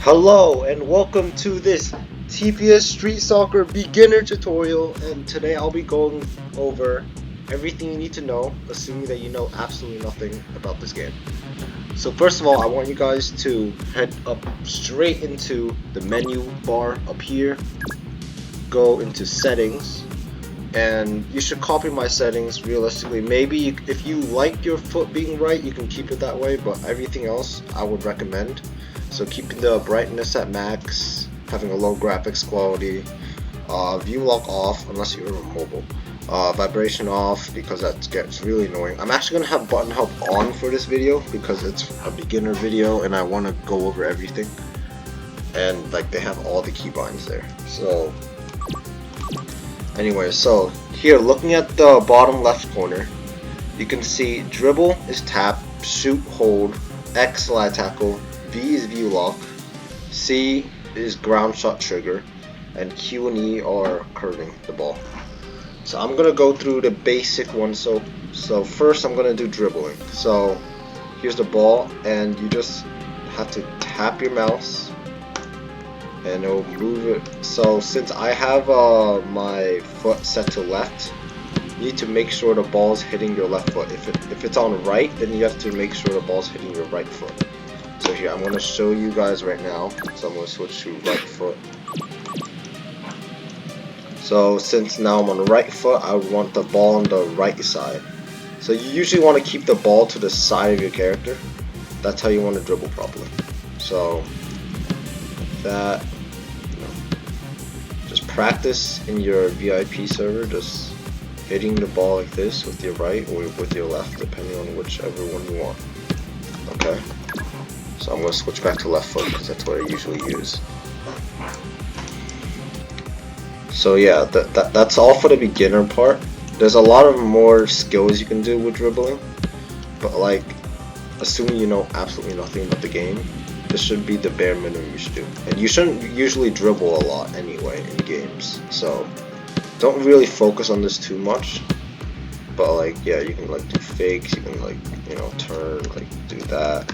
Hello and welcome to this TPS Street Soccer beginner tutorial, and today I'll be going over everything you need to know, assuming that you know absolutely nothing about this game. So first of all, I want you guys to head up straight into the menu bar up here, go into settings, and you should copy my settings realistically. Maybe if you like your foot being right, you can keep it that way, but everything else I would recommend. So keeping the brightness at max, having a low graphics quality, view lock off unless you're mobile, vibration off because that gets really annoying. I'm actually going to have button help on for this video because it's a beginner video and I want to go over everything. And like they have all the keybinds there. So anyway, so here looking at the bottom left corner, you can see dribble is tap, shoot, hold, X slide tackle, V is view lock, C is ground shot trigger, and Q and E are curving the ball. So I'm gonna go through the basic ones. So first I'm gonna do dribbling. So here's the ball, and you just have to tap your mouse, and it'll move it. So since I have my foot set to left, you need to make sure the ball's hitting your left foot. If it's on right, then you have to make sure the ball's hitting your right foot. So here, I'm going to show you guys right now. So I'm going to switch to right foot. So since now I'm on the right foot, I want the ball on the right side. So you usually want to keep the ball to the side of your character. That's how you want to dribble properly. So that, just practice in your VIP server, just hitting the ball like this with your right or with your left, depending on whichever one you want. Okay. So I'm going to switch back to left foot because that's what I usually use. So yeah, that's all for the beginner part. There's a lot of more skills you can do with dribbling, but like, assuming you know absolutely nothing about the game, this should be the bare minimum you should do. And you shouldn't usually dribble a lot anyway in games, so don't really focus on this too much. But like, yeah, you can like do fakes, you can like, turn, like do that,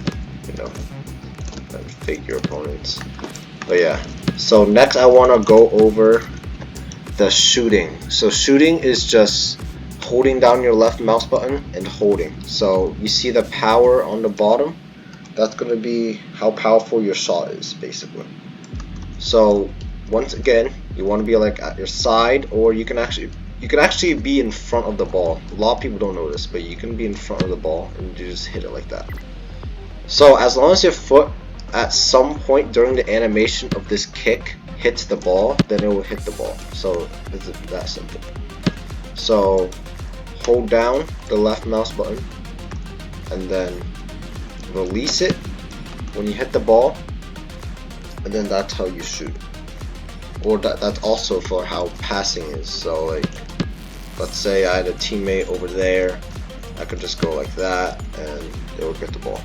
and fake your opponents. But yeah, so next I want to go over the shooting. So shooting is just holding down your left mouse button and holding. So you see the power on the bottom, that's going to be how powerful your shot is basically. So once again, you want to be like at your side, or you can actually be in front of the ball. A lot of people don't know this, but you can be in front of the ball and you just hit it like that. So as long as your foot at some point during the animation of this kick hits the ball, then it will hit the ball. So it's that simple. So hold down the left mouse button and then release it when you hit the ball, and then that's how you shoot. Or that's also for how passing is. So like, let's say I had a teammate over there, I could just go like that and they would get the ball.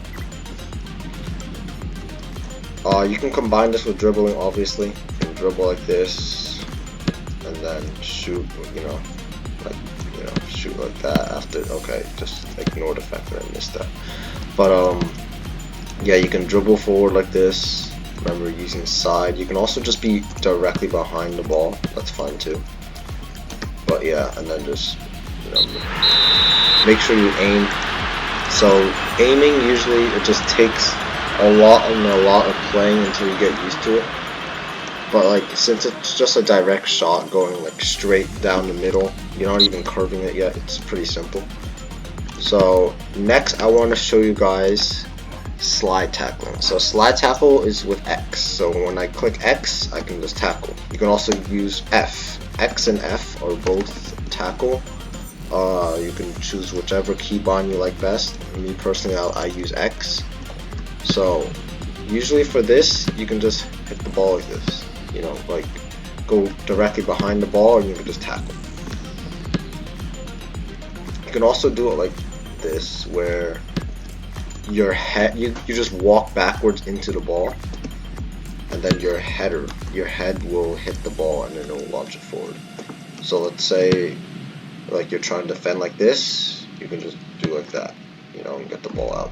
You can combine this with dribbling, obviously. You can dribble like this and then shoot, shoot like that after. Okay, just ignore the fact that I missed that. But yeah, you can dribble forward like this. Remember, using side. You can also just be directly behind the ball. That's fine too. But yeah, and then just make sure you aim. So aiming, usually it just takes a lot of playing until you get used to it. But like, since it's just a direct shot going like straight down the middle, you're not even curving it yet, it's pretty simple. So next I want to show you guys slide tackling. So slide tackle is with X. So when I click X, I can just tackle. You can also use F. X and F are both tackle. You can choose whichever keybind you like best. Me personally, I use X. So usually for this, you can just hit the ball like this, like go directly behind the ball and you can just tackle. You can also do it like this, where your head, you just walk backwards into the ball, and then your head will hit the ball and then it will launch it forward. So let's say like you're trying to defend like this, you can just do like that, and get the ball out.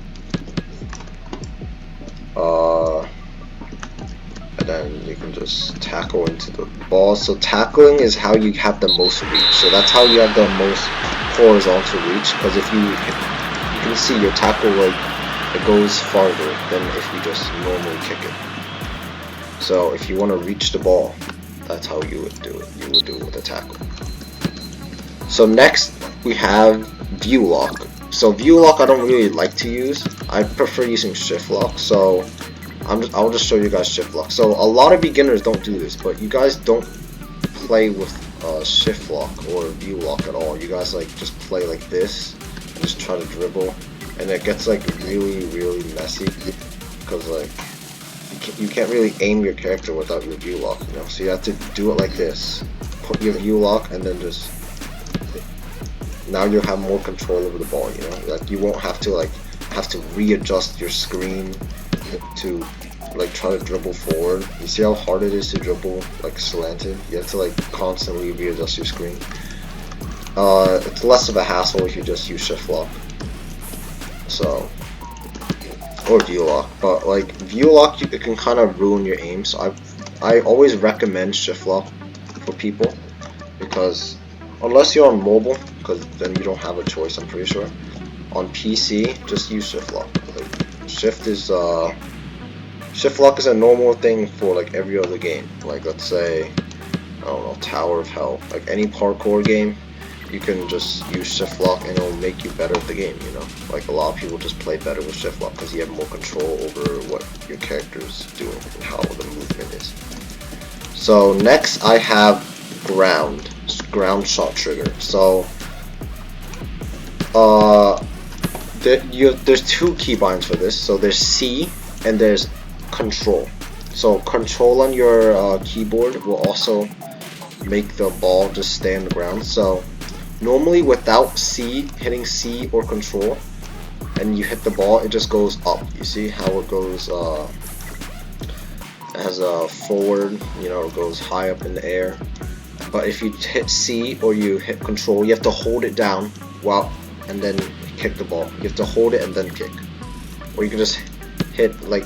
you can just tackle into the ball. So tackling is how you have the most reach. So that's how you have the most horizontal reach. Because if you can see your tackle, like, it goes farther than if you just normally kick it. So if you want to reach the ball, that's how you would do it. You would do it with a tackle. So next we have view lock. So view lock I don't really like to use. I prefer using shift lock. So I'll just show you guys shift lock. So a lot of beginners don't do this, but you guys don't play with shift lock or view lock at all. You guys like just play like this and just try to dribble, and it gets like really messy because like you can't really aim your character without your view lock, you know. So you have to do it like this. Put your view lock, and then just now you have more control over the ball, you know. Like you won't have to readjust your screen to like try to dribble forward. You see how hard it is to dribble like slanted? You have to like constantly readjust your screen. It's less of a hassle if you just use shift lock. So, or view lock, but like view lock, it can kind of ruin your aim. So I always recommend shift lock for people, because unless you're on mobile, because then you don't have a choice, I'm pretty sure. On PC, just use shift lock. Like, shift lock is a normal thing for like every other game. Like let's say, I don't know, Tower of Hell, like any parkour game, you can just use shift lock and it'll make you better at the game, you know. Like a lot of people just play better with shift lock because you have more control over what your character's doing and how the movement is. So next I have ground shot trigger. So there's two keybinds for this. So there's C and there's control. So control on your keyboard will also make the ball just stay on the ground. So normally without C, hitting C or control, and you hit the ball, it just goes up. You see how it goes, it has a forward, you know, it goes high up in the air. But if you hit C or you hit control, you have to hold it down and then kick the ball. You have to hold it and then kick. Or you can just hit, like,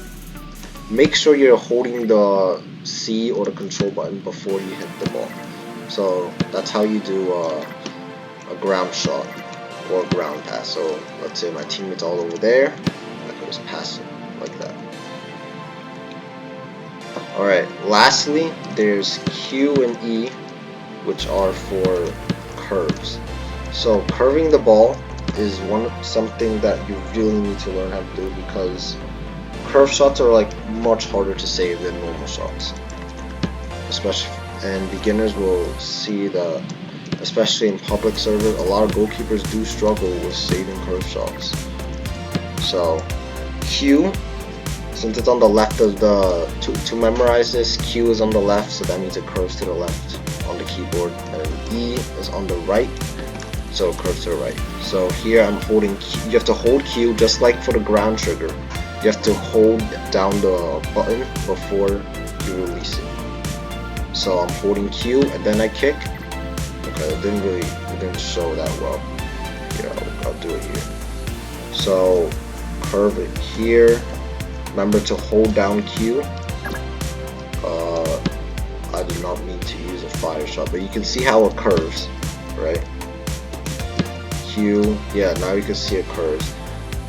make sure you're holding the C or the control button before you hit the ball. So that's how you do a ground shot or a ground pass. So let's say my teammate's all over there, I can just pass it like that. Alright, lastly, there's Q and E, which are for curves. So curving the ball is something that you really need to learn how to do, because curve shots are like much harder to save than normal shots. And beginners will see that, especially in public servers, a lot of goalkeepers do struggle with saving curve shots. So Q, since it's on the left of to memorize this, Q is on the left, so that means it curves to the left on the keyboard, and E is on the right, so it curves to the right. So here I'm holding Q. You have to hold Q just like for the ground trigger. You have to hold down the button before you release it. So I'm holding Q and then I kick. Okay, it didn't show that well. Yeah, I'll do it here. So curve it here. Remember to hold down Q. I did not mean to use a fire shot, but you can see how it curves, right? Q, yeah, now you can see it curves.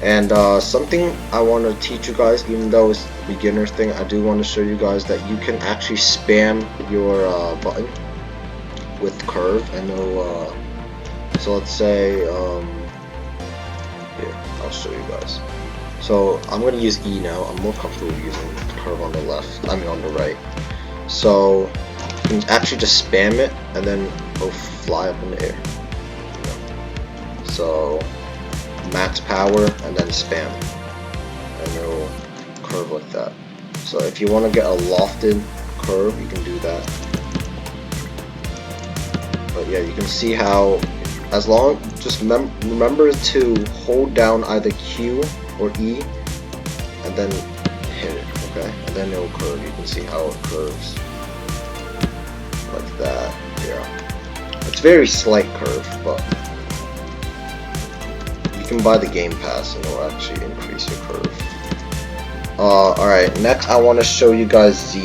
And something I want to teach you guys, even though it's a beginner thing, I do want to show you guys that you can actually spam your button with curve, and it'll, so let's say, here, I'll show you guys. So I'm going to use E now. I'm more comfortable using curve on the left, on the right. So you can actually just spam it and then it'll fly up in the air. So max power and then spam, and it'll curve like that. So if you want to get a lofted curve, you can do that. But yeah, you can see how, just remember to hold down either Q or E and then hit it, okay? And then it'll curve. You can see how it curves like that. Yeah, it's very slight curve, but you can buy the game pass and it'll actually increase your curve. Alright, next I want to show you guys Z.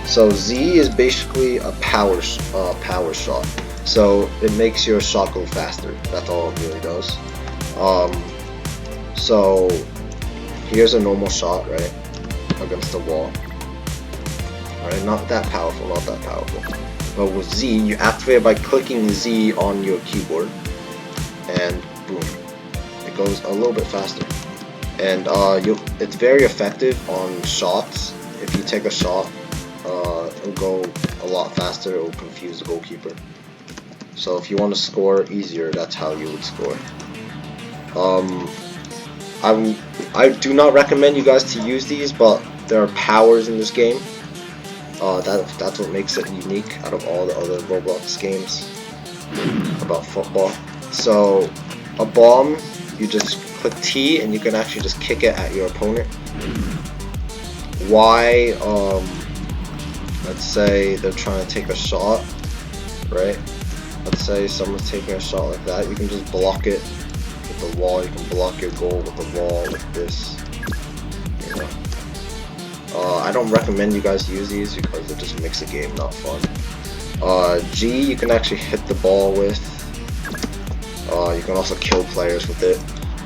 So Z is basically a power shot. So it makes your shot go faster. That's all it really does. So here's a normal shot, right, against the wall. Alright, not that powerful, not that powerful. But with Z, you activate it by clicking Z on your keyboard, and boom, it goes a little bit faster. And it's very effective on shots. If you take a shot, it'll go a lot faster. It will confuse the goalkeeper. So if you want to score easier, that's how you would score. I do not recommend you guys to use these, but there are powers in this game. That's what makes it unique out of all the other Roblox games about football. So a bomb, you just click T and you can actually just kick it at your opponent. Y, let's say they're trying to take a shot, right? Let's say someone's taking a shot like that. You can just block it with the wall. You can block your goal with the wall like this. You know. I don't recommend you guys use these because it just makes the game not fun. G, you can actually hit the ball with. You can also kill players with it.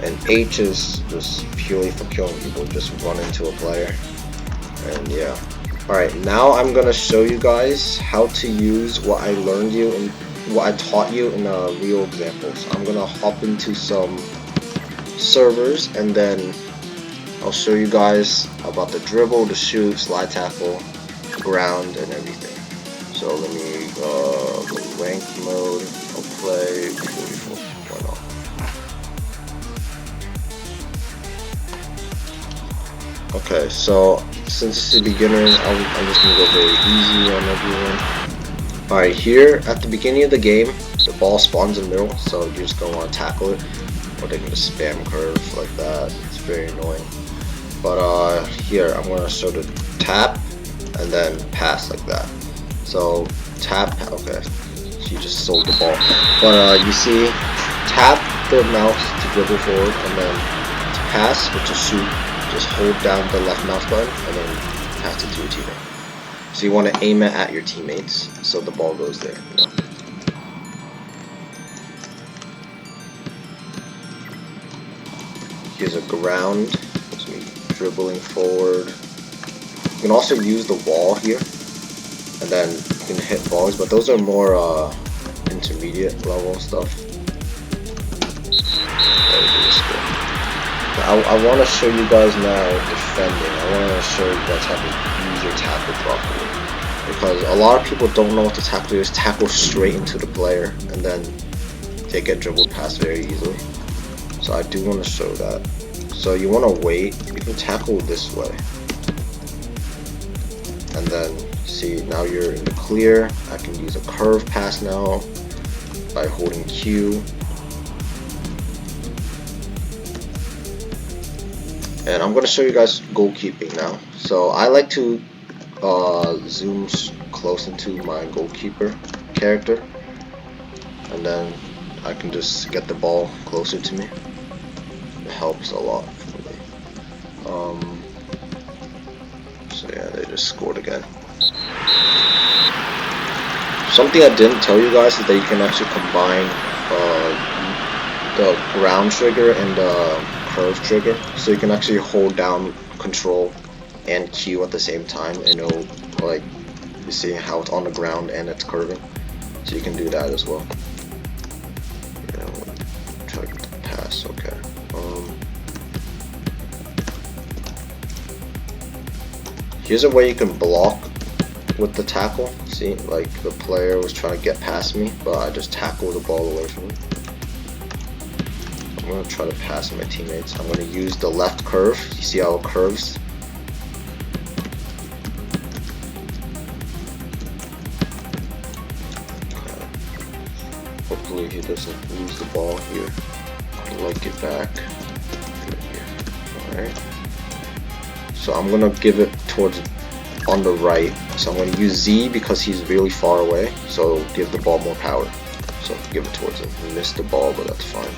And H is just purely for killing people. Just run into a player. And yeah. Alright, now I'm gonna show you guys how to use what I learned you and what I taught you in real examples. I'm gonna hop into some servers and then I'll show you guys about the dribble, the shoot, slide tackle, ground, and everything. So let me go rank mode. I'll play 44. Why not? Okay, so since it's the beginner, I'm just gonna go very easy on everyone. Alright, here at the beginning of the game, the ball spawns in the middle, so you're just gonna want to tackle it, or they can just spam curve like that. It's very annoying. But here I'm gonna show the tap and then pass like that. So tap, okay, she just sold the ball. But you see, tap the mouse to dribble forward, and then to pass, which is shoot, just hold down the left mouse button and then pass it to your teammate. So you want to aim it at your teammates so the ball goes there. You know? Here's a ground. Dribbling forward. You can also use the wall here, and then you can hit balls, but those are more intermediate level stuff. I want to show you guys now defending. I want to show you guys how to use your tackle properly, because a lot of people don't know what to tackle. They just tackle straight into the player, and then they get dribbled past very easily. So I do want to show that. So you want to wait, you can tackle this way, and then see, now you're in the clear. I can use a curve pass now by holding Q, and I'm going to show you guys goalkeeping now. So I like to zoom close into my goalkeeper character, and then I can just get the ball closer to me. It helps a lot for me. So yeah, they just scored again. Something I didn't tell you guys is that you can actually combine the ground trigger and the curve trigger. So you can actually hold down control and Q at the same time, and it'll, like, you see how it's on the ground and it's curving. So you can do that as well. Yeah, try to pass, okay. Here's a way you can block with the tackle. See, like the player was trying to get past me, but I just tackled the ball away from him. I'm gonna try to pass my teammates. I'm gonna use the left curve. You see how it curves? Okay. Hopefully he doesn't lose the ball here. I'll like it back. Alright. So I'm gonna give it towards on the right. So I'm gonna use Z because he's really far away. So it'll give the ball more power. So give it towards him. He missed the ball, but that's fine.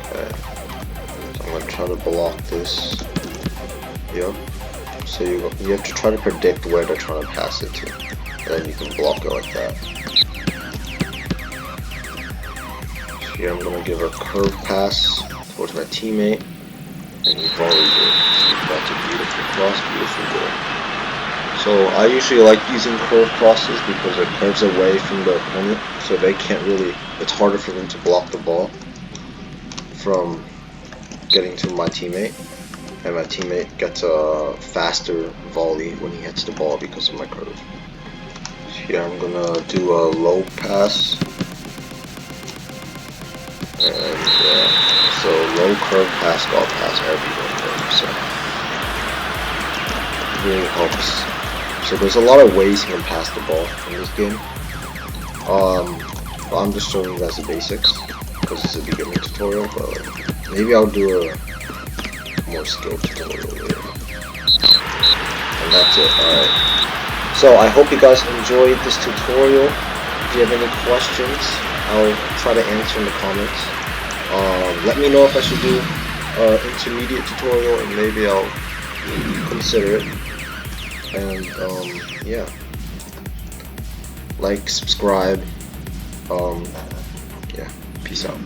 Okay. So I'm gonna try to block this. Yep. So you have to try to predict where they're trying to pass it to, and then you can block it like that. So here I'm gonna give a curve pass towards my teammate, and he volleyed it. So that's a beautiful cross, beautiful goal. So I usually like using curve crosses because it curves away from the opponent, so they can't really. It's harder for them to block the ball from getting to my teammate, and my teammate gets a faster volley when he hits the ball because of my curve. Here I'm gonna do a low pass, and so low curve pass, got pass everyone there, so it really helps. So there's a lot of ways you can pass the ball in this game. But I'm just showing you guys the basics because it's a beginning tutorial, but maybe I'll do a more skilled tutorial later. And that's it. Alright. So I hope you guys enjoyed this tutorial. If you have any questions, I'll try to answer in the comments. Let me know if I should do an intermediate tutorial, and maybe I'll consider it. And yeah, like, subscribe. Yeah, peace out.